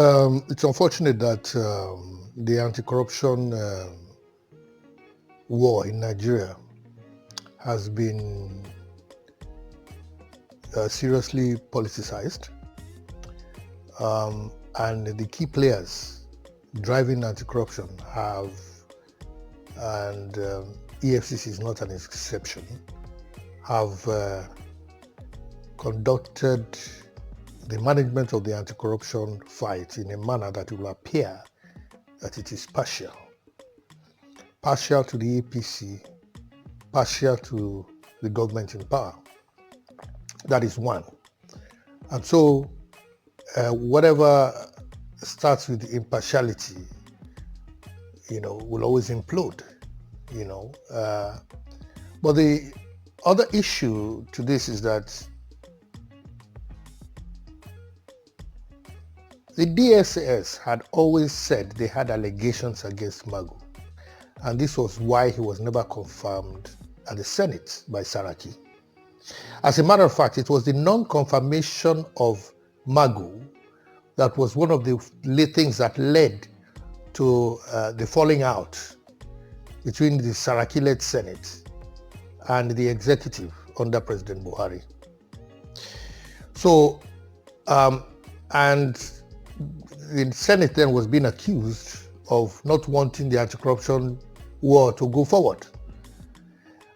It's unfortunate that the anti-corruption war in Nigeria has been seriously politicized, and the key players driving anti-corruption have, and EFCC is not an exception, have conducted the management of the anti-corruption fight in a manner that will appear that it is partial. Partial to the APC, partial to the government in power. That is one. And so whatever starts with impartiality, will always implode, But the other issue to this is that the DSS had always said they had allegations against Magu, and this was why he was never confirmed at the Senate by Saraki. As a matter of fact, it was the non-confirmation of Magu that was one of the things that led to the falling out between the Saraki-led Senate and the executive under President Buhari. So, and the Senate then was being accused of not wanting the anti-corruption war to go forward.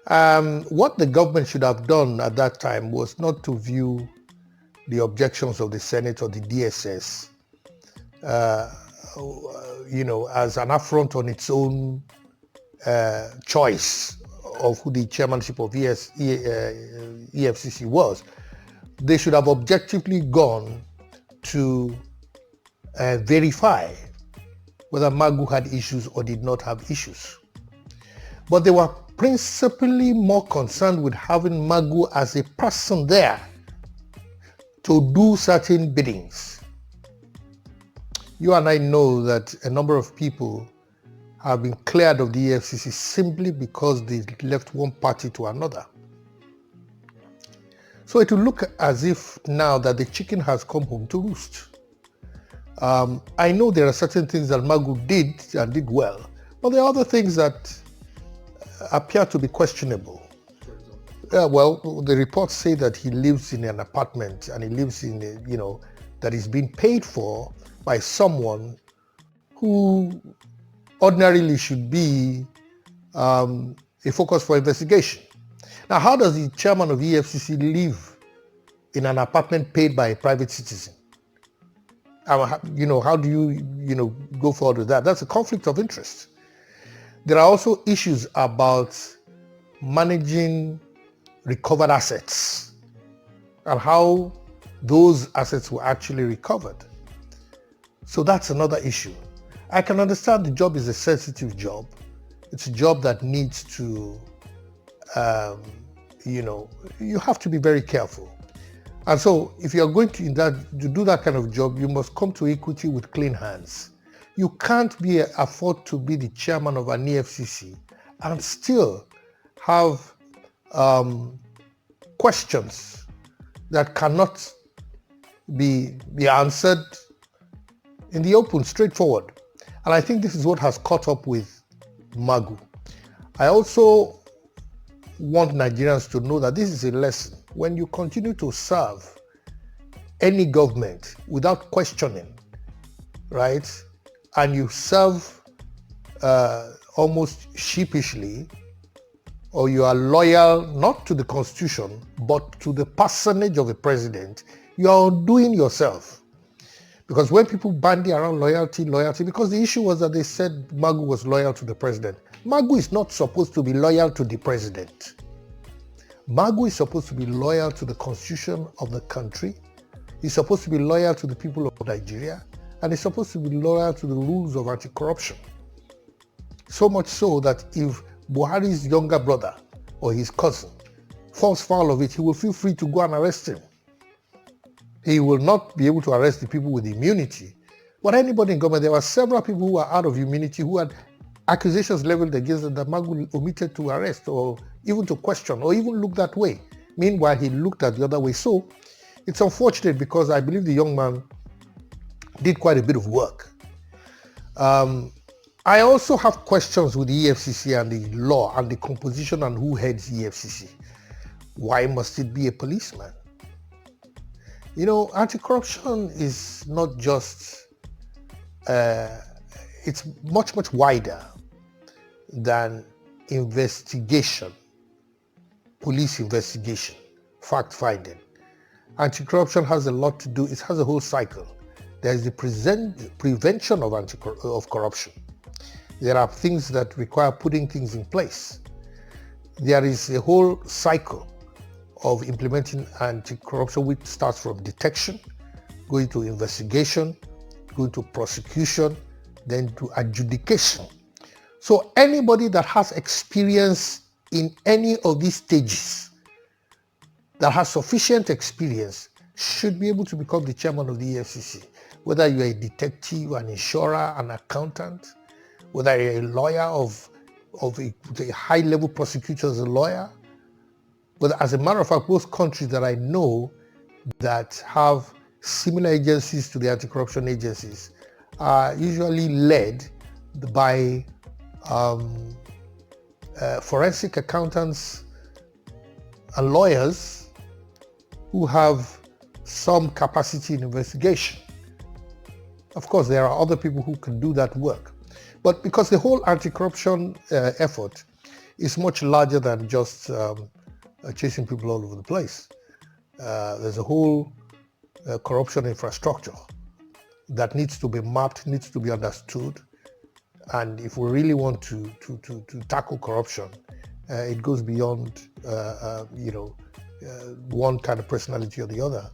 What the government should have done at that time was not to view the objections of the Senate or the DSS, as an affront on its own choice of who the chairmanship of EFCC was. They should have objectively gone to verify whether Magu had issues or did not have issues. But they were principally more concerned with having Magu as a person there to do certain biddings. You and I know that a number of people have been cleared of the EFCC simply because they left one party to another. So it will look as if now that the chicken has come home to roost. I know there are certain things that Magu did and did well, but there are other things that appear to be questionable. Well, the reports say that he lives in an apartment and he lives in, that is being paid for by someone who ordinarily should be a focus for investigation. Now, how does the chairman of EFCC live in an apartment paid by a private citizen? How do you, go forward with that? That's a conflict of interest. There are also issues about managing recovered assets and how those assets were actually recovered. So that's another issue. I can understand the job is a sensitive job. It's a job that needs to, you have to be very careful. And so if you're going to do that kind of job, you must come to equity with clean hands. You can't afford to be the chairman of an EFCC and still have questions that cannot be answered in the open, straightforward. And I think this is what has caught up with Magu. I also want Nigerians to know that this is a lesson. When you continue to serve any government without questioning, right, and you serve almost sheepishly, or you are loyal not to the Constitution, but to the personage of the president, you are doing yourself. Because when people bandy around loyalty, because the issue was that they said Magu was loyal to the president. Magu is not supposed to be loyal to the president. Magu is supposed to be loyal to the Constitution of the country. He's supposed to be loyal to the people of Nigeria. And he's supposed to be loyal to the rules of anti-corruption. So much so that if Buhari's younger brother or his cousin falls foul of it, he will feel free to go and arrest him. He will not be able to arrest the people with immunity. But anybody in government, there were several people who are out of immunity who had accusations leveled against them that Magu omitted to arrest or even to question or even look that way. Meanwhile, he looked at the other way. So it's unfortunate because I believe the young man did quite a bit of work. I also have questions with the EFCC and the law and the composition and who heads the EFCC. Why must it be a policeman? You know, anti-corruption is not just, it's much, much wider than investigation, police investigation, fact-finding. Anti-corruption has a lot to do, it has a whole cycle. There's the prevention of corruption. There are things that require putting things in place. There is a whole cycle of implementing anti-corruption, which starts from detection, going to investigation, going to prosecution, then to adjudication. So anybody that has experience in any of these stages, that has sufficient experience, should be able to become the chairman of the EFCC. Whether you're a detective, an insurer, an accountant, whether you're a lawyer of a high-level prosecutor as a lawyer. But as a matter of fact, most countries that I know that have similar agencies to the anti-corruption agencies are usually led by forensic accountants and lawyers who have some capacity in investigation. Of course, there are other people who can do that work. But because the whole anti-corruption effort is much larger than just chasing people all over the place. There's a whole corruption infrastructure that needs to be mapped, needs to be understood. And if we really want to tackle corruption, it goes beyond one kind of personality or the other.